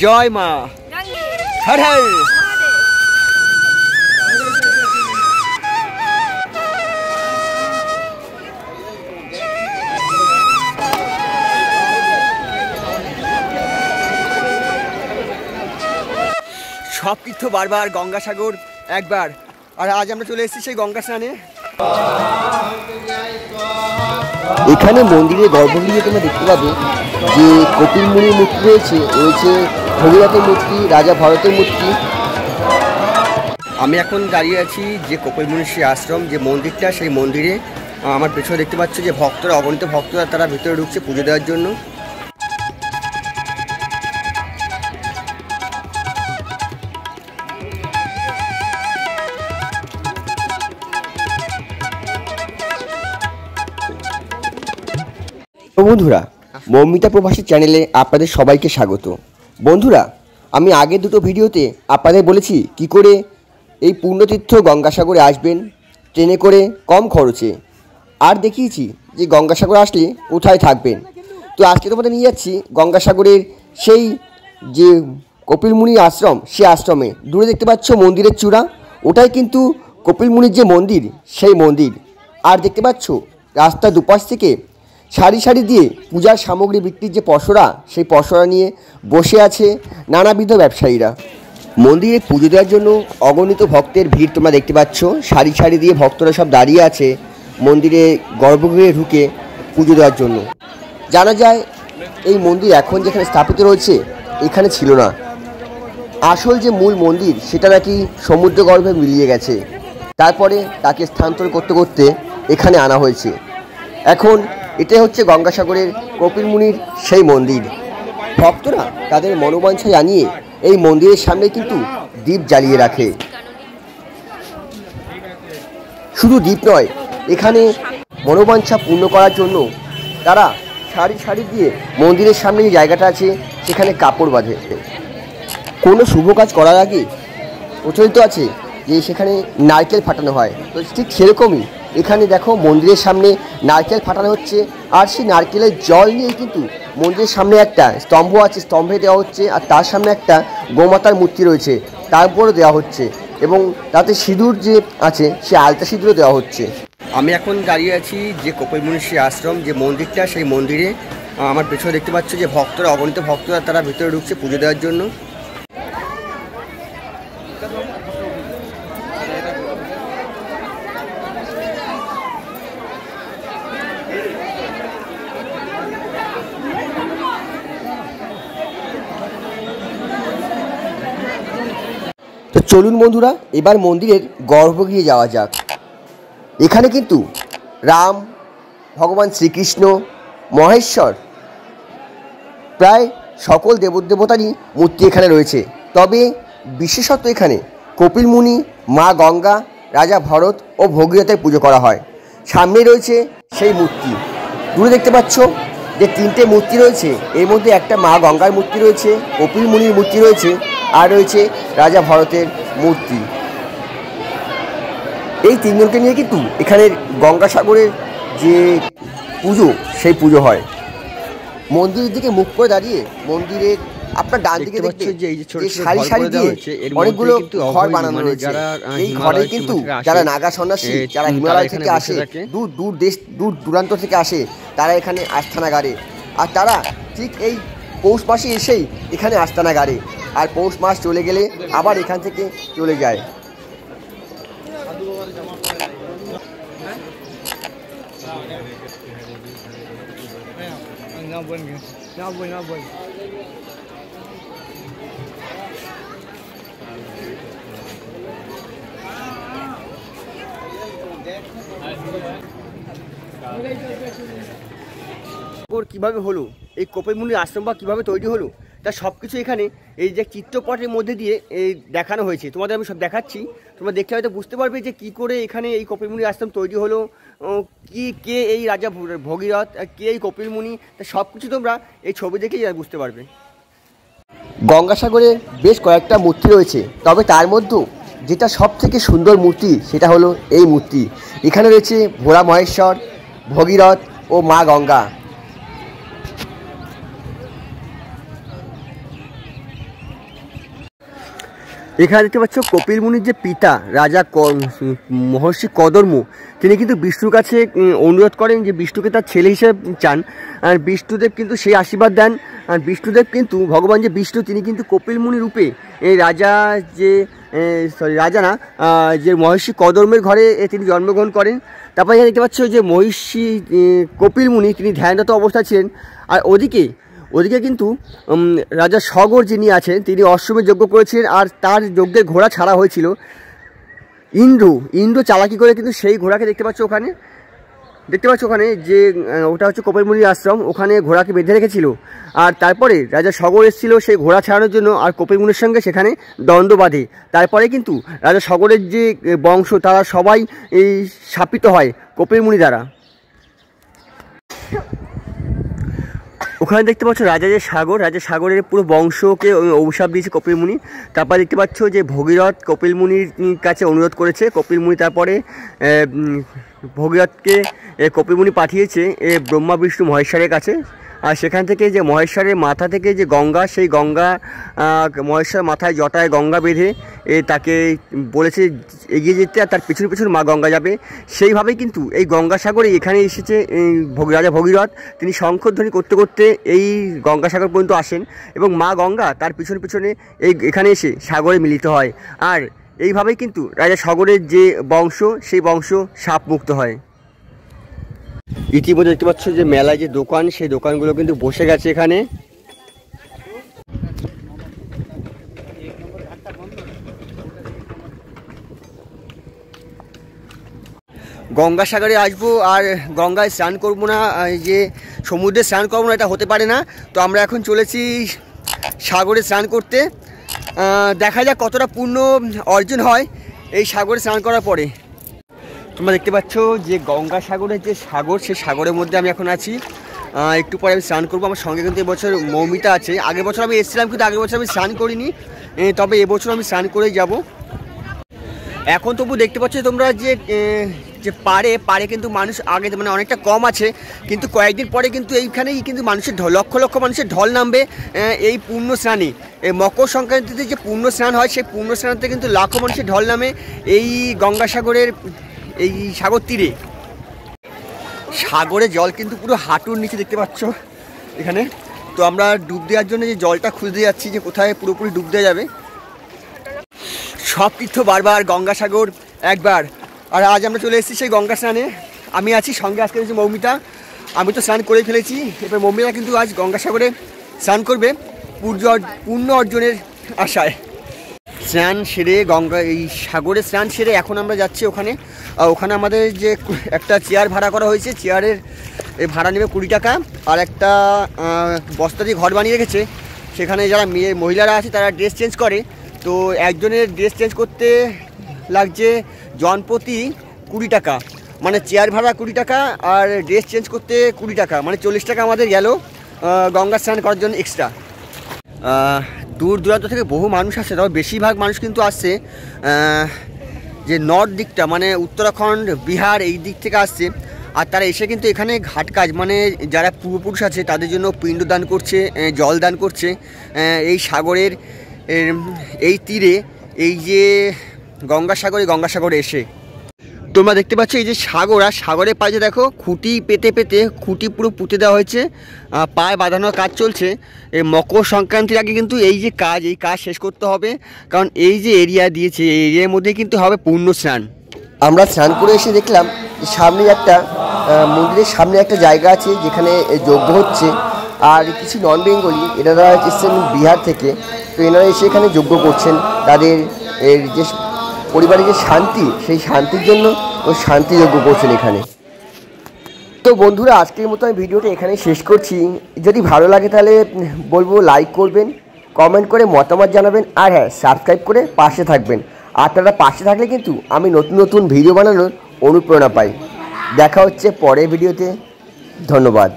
জয় মা হর হর। সব তীর্থ বারবার, গঙ্গাসাগর একবার, আর আজ আমরা চলে এসেছি সেই গঙ্গা স্নানে। এখানে মন্দিরের গর্ভগৃহে তোমরা দেখতে পাবে যে কপিল মুনির মূর্তি রয়েছে, ভগীরথের মূর্তি, রাজা ভরতের মূর্তি। আমি এখন দাঁড়িয়ে আছি যে কপিল মুনির সেই আশ্রম, যে মন্দিরটা, সেই মন্দিরে আমার পেছনে দেখতে পাচ্ছ যে ভক্তরা, অগণিত ভক্তরা তারা ভিতরে ঢুকছে পুজো দেওয়ার জন্য। বন্ধুরা, মৌমিতা প্রবাসী চ্যানেলে আপনাদের সবাইকে স্বাগত। বন্ধুরা, আমি আগের দুটো ভিডিওতে আপনাদের বলেছি কি করে এই পুণ্যতীর্থ গঙ্গাসাগরে আসবেন ট্রেনে করে কম খরচে, আর দেখিয়েছি যে গঙ্গাসাগর আসলে কোথায় থাকবেন। তো আজকে তোমাদের নিয়ে যাচ্ছি গঙ্গাসাগরের সেই যে কপিল মুনির আশ্রম, সে আশ্রমে। দূরে দেখতে পাচ্ছ মন্দিরের চূড়া, ওটাই কিন্তু কপিল মুনির যে মন্দির, সেই মন্দির। আর দেখতে পাচ্ছ রাস্তার দুপাশ থেকে সারি সারি দিয়ে পূজার সামগ্রী বিক্রির যে পসরা, সেই পসরা নিয়ে বসে আছে নানাবিধ ব্যবসায়ীরা। মন্দিরে পুজো দেওয়ার জন্য অগণিত ভক্তের ভিড় তোমরা দেখতে পাচ্ছ। সারি সারি দিয়ে ভক্তরা সব দাঁড়িয়ে আছে মন্দিরে গর্ভগৃহে ঢুকে পুজো দেওয়ার জন্য। জানা যায় এই মন্দির এখন যেখানে স্থাপিত রয়েছে এখানে ছিল না। আসল যে মূল মন্দির সেটা নাকি সমুদ্রগর্ভে মিলিয়ে গেছে, তারপরে তাকে স্থানান্তর করতে করতে এখানে আনা হয়েছে। এখন এটাই হচ্ছে গঙ্গাসাগরের কপিল মুনির সেই মন্দির। ভক্তরা তাদের মনোবাঞ্ছা জানিয়ে এই মন্দিরের সামনে কিন্তু দীপ জ্বালিয়ে রাখে। শুধু দীপ নয়, এখানে মনোবাঞ্ছা পূর্ণ করার জন্য তারা সারি সারি দিয়ে মন্দিরের সামনে যে জায়গাটা আছে সেখানে কাপড় বাঁধে। কোনো শুভ কাজ করার আগে প্রচলিত আছে যে সেখানে নারকেল ফাটানো হয়, তো ঠিক সেরকমই এখানে দেখো মন্দিরের সামনে নারকেল ফাটানো হচ্ছে। আর সেই নারকেলের জল নিয়েই কিন্তু মন্দিরের সামনে একটা স্তম্ভ আছে, স্তম্ভে দেওয়া হচ্ছে। আর তার সামনে একটা গোমাতার মূর্তি রয়েছে, তার উপরও দেওয়া হচ্ছে, এবং তাতে সিঁদুর যে আছে সে আলতা সিঁদুরও দেওয়া হচ্ছে। আমি এখন দাঁড়িয়ে আছি যে কপিল মুনির সেই আশ্রম, যে মন্দিরটা, সেই মন্দিরে আমার পেছনে দেখতে পাচ্ছ যে ভক্তরা, অগণিত ভক্তরা তারা ভিতরে ঢুকছে পুজো দেওয়ার জন্য। তো চলুন বন্ধুরা, এবার মন্দিরের গর্ভগৃহে যাওয়া যাক। এখানে কিন্তু রাম, ভগবান শ্রীকৃষ্ণ, মহেশ্বর, প্রায় সকল দেবদেবতারই মূর্তি এখানে রয়েছে। তবে বিশেষত এখানে কপিল মুনি, মা গঙ্গা, রাজা ভরত ও ভগীরথের পুজো করা হয়। সামনে রয়েছে সেই মূর্তি। দূরে দেখতে পাচ্ছ যে তিনটে মূর্তি রয়েছে, এর মধ্যে একটা মা গঙ্গার মূর্তি রয়েছে, কপিল মুনির মূর্তি রয়েছে, আর রয়েছে রাজা ভরতের মূর্তি। এই তিনজনকে নিয়ে কিন্তু এখানের গঙ্গাসাগরের যে পুজো, সেই পুজো হয়। মন্দিরের দিকে মুখ করে দাঁড়িয়ে মন্দিরের আপনার ডান দিকে দেখতে যে সারি সারি দিয়ে অনেকগুলো ঘর বানানো রয়েছে। এই ঘরে কিন্তু যারা নাগা সন্ন্যাসী, যারা হিমালয় থেকে আসে, দূর দূর দেশ, দূর দূরান্ত থেকে আসে, তারা এখানে আস্থানা গাড়ে। আর তারা ঠিক এই পৌষ মাসে এসেই এখানে আস্থানা গাড়ে, আর পৌষ মাস চলে গেলে আবার এখান থেকে চলে যায়। কিভাবে হলো এই কপিল মুনির আশ্রম বা কীভাবে তৈরি হলো, তার সব কিছু এখানে এই যে চিত্রপটের মধ্যে দিয়ে এই দেখানো হয়েছে। তোমাদের আমি সব দেখাচ্ছি, তোমরা দেখতে হয়তো বুঝতে পারবে যে কী করে এখানে এই কপিল মুনির আশ্রম তৈরি হলো, কে এই রাজা ভগীরথ, কে এই কপিল মুনি, তা সব কিছু তোমরা এই ছবি দেখেই বুঝতে পারবে। গঙ্গাসাগরে বেশ কয়েকটা মূর্তি রয়েছে, তবে তার মধ্যেও যেটা সব থেকে সুন্দর মূর্তি সেটা হলো এই মূর্তি। এখানে রয়েছে ভোলা মহেশ্বর, ভগীরথ ও মা গঙ্গা। এখানে দেখতে পাচ্ছ কপিল মুনির যে পিতা রাজা মহর্ষি কদর্ম, তিনি কিন্তু বিষ্ণুর কাছে অনুরোধ করেন যে বিষ্ণুকে তার ছেলে হিসেবে চান, আর বিষ্ণুদেব কিন্তু সেই আশীর্বাদ দেন। আর বিষ্ণুদেব কিন্তু ভগবান যে বিষ্ণু, তিনি কিন্তু কপিল মুনি রূপে এই রাজা যে রাজা না, যে মহর্ষি কদর্মের ঘরে তিনি জন্মগ্রহণ করেন। তারপর এখানে দেখতে পাচ্ছ যে মহর্ষি কপিল মুনি তিনি ধ্যানরত অবস্থায় ছিলেন। আর ওদিকে কিন্তু রাজা সগর যিনি আছেন তিনি অশ্বমেধ যজ্ঞ করেছিলেন, আর তার যজ্ঞের ঘোড়া ছাড়া হয়েছিল। ইন্দ্র চালাকি করে কিন্তু সেই ঘোড়াকে দেখতে পাচ্ছ ওখানে যে ওটা হচ্ছে কপিল মুনির আশ্রম, ওখানে ঘোড়াকে বেঁধে রেখেছিল। আর তারপরে রাজা সগর এসেছিল সেই ঘোড়া ছাড়ানোর জন্য, আর কপিল মুনির সঙ্গে সেখানে দ্বন্দ্ব বাঁধে। তারপরে কিন্তু রাজা সগরের যে বংশ তারা সবাই এই শাপিত হয় কপিল মুনি দ্বারা। ওখানে দেখতে পাচ্ছ রাজা সাগরের পুরো বংশকে অভিশাপ দিয়েছে কপিল মুনি। তারপর দেখতে পাচ্ছ যে ভগীরথ কপিল মুনির কাছে অনুরোধ করেছে। কপিল মুনি তারপরে ভগীরথকে কপিল মুনি পাঠিয়েছে ব্রহ্মা বিষ্ণু মহেশ্বরের কাছে। আর সেখান থেকে যে মহেশ্বরের মাথা থেকে যে গঙ্গা, সেই গঙ্গা মহেশ্বর মাথায় জটায় গঙ্গা বেঁধে তাকে বলেছে এগিয়ে যেতে, আর তার পিছনে পিছনে মা গঙ্গা যাবে। সেইভাবেই কিন্তু এই গঙ্গাসাগরে এখানে এসেছে রাজা ভগীরথ। তিনি শঙ্খধ্বনি করতে করতে এই গঙ্গাসাগর পর্যন্ত আসেন, এবং মা গঙ্গা তার পিছনে পিছনে এখানে এসে সাগরে মিলিত হয়। আর এইভাবেই কিন্তু রাজা সাগরের যে বংশ, সেই বংশ শাপমুক্ত হয়। ইতিমধ্যে দেখতে পাচ্ছ যে মেলায় যে দোকান, সেই দোকানগুলো কিন্তু বসে গেছে এখানে। গঙ্গাসাগরে আসবো আর গঙ্গায় স্নান করবো না, যে সমুদ্রে স্নান করবো না, এটা হতে পারে না। তো আমরা এখন চলেছি সাগরে স্নান করতে। দেখা যাক কতটা পুণ্য অর্জন হয় এই সাগরে স্নান করার পরে। তোমরা দেখতে পাচ্ছ যে গঙ্গাসাগরের যে সাগর, সেই সাগরের মধ্যে আমি এখন আছি। একটু পরে আমি স্নান করবো। আমার সঙ্গে কিন্তু এবছর মৌমিতা আছে। আগের বছর আমি এসেছিলাম, কিন্তু আগের বছর আমি স্নান করিনি, তবে এবছর আমি স্নান করেই যাব। এখন তবু দেখতে পাচ্ছ তোমরা যে পাড়ে কিন্তু মানুষ আগে মানে অনেকটা কম আছে, কিন্তু কয়েকদিন পরে কিন্তু এইখানেই কিন্তু মানুষের লক্ষ লক্ষ মানুষের ঢল নামবে এই পূর্ণ স্নানে। এই মকর সংক্রান্তিতে যে পূর্ণ স্নান হয়, সেই পূর্ণ স্নানতে কিন্তু লাখো মানুষের ঢল নামে এই গঙ্গাসাগরের এই সাগর তীরে। সাগরে জল কিন্তু পুরো হাঁটুর নিচে দেখতে পাচ্ছ এখানে। তো আমরা ডুব দেওয়ার জন্য যে জলটা খুঁজতে যাচ্ছি, যে কোথায় পুরোপুরি ডুব দেওয়া যাবে। সব তীর্থ বারবার, গঙ্গাসাগর একবার। আর আজ আমরা চলে এসেছি সেই গঙ্গা স্নানে। আমি আছি, সঙ্গে আজকে হচ্ছে মৌমিতা। আমি তো স্নান করে ফেলেছি, এবার মৌমিতা কিন্তু আজ গঙ্গাসাগরে স্নান করবে পূর্ণ অর্জনের আশায়। স্নান সেরে এই সাগরে স্নান সেরে এখন আমরা যাচ্ছি ওখানে আমাদের যে একটা চেয়ার ভাড়া করা হয়েছে, চেয়ারের ভাড়া নেবে 20 টাকা। আর একটা বস্তা দিয়ে ঘর বানিয়ে রেখেছে, সেখানে যারা মহিলারা আছে তারা ড্রেস চেঞ্জ করে। তো একজনের ড্রেস চেঞ্জ করতে লাগছে জনপ্রতি 20 টাকা, মানে চেয়ার ভাড়া 20 টাকা আর ড্রেস চেঞ্জ করতে 20 টাকা, মানে 40 টাকা আমাদের গেল গঙ্গা স্নান করার জন্য এক্সট্রা। দূর দূরান্ত থেকে বহু মানুষ আসছে, তবে বেশিরভাগ মানুষ কিন্তু আসছে যে নর্থ দিকটা, মানে উত্তরাখণ্ড, বিহার, এই দিক থেকে আসছে। আর তারা এসে কিন্তু এখানে ঘাট কাজ, মানে যারা পূর্বপুরুষ আছে তাদের জন্য পিণ্ড দান করছে, জল দান করছে এই সাগরের এই তীরে, এই যে গঙ্গাসাগরে এসে। তোমরা দেখতে পাচ্ছ এই যে সাগর, আর সাগরের পাশে দেখো খুঁটি পেতে খুঁটি পুরো পুঁতে দেওয়া হয়েছে, পায়ে বাঁধানোর কাজ চলছে। এই মকর সংক্রান্তির আগে কিন্তু এই কাজ শেষ করতে হবে, কারণ এই যে এরিয়া দিয়েছে, এই এরিয়ার মধ্যে কিন্তু হবে পূর্ণ স্নান। আমরা স্নান করে এসে দেখলাম সামনে একটা মন্দিরের সামনে একটা জায়গা আছে যেখানে যজ্ঞ হচ্ছে। আর কিছু নন বেঙ্গলি, এনারা এসেছেন বিহার থেকে, তো এনারা এসে এখানে যজ্ঞ করছেন তাদের যে পরিবারের যে শান্তি, সেই শান্তির জন্য ওই শান্তি যজ্ঞ করছেন এখানে। তো বন্ধুরা, আজকের মতো আমি ভিডিওটা এখানেই শেষ করছি। যদি ভালো লাগে তাহলে বলবো লাইক করবেন, কমেন্ট করে মতামত জানাবেন, আর হ্যাঁ, সাবস্ক্রাইব করে পাশে থাকবেন। আপনারা পাশে থাকলে কিন্তু আমি নতুন নতুন ভিডিও বানানোর অনুপ্রেরণা পাই। দেখা হচ্ছে পরের ভিডিওতে। ধন্যবাদ।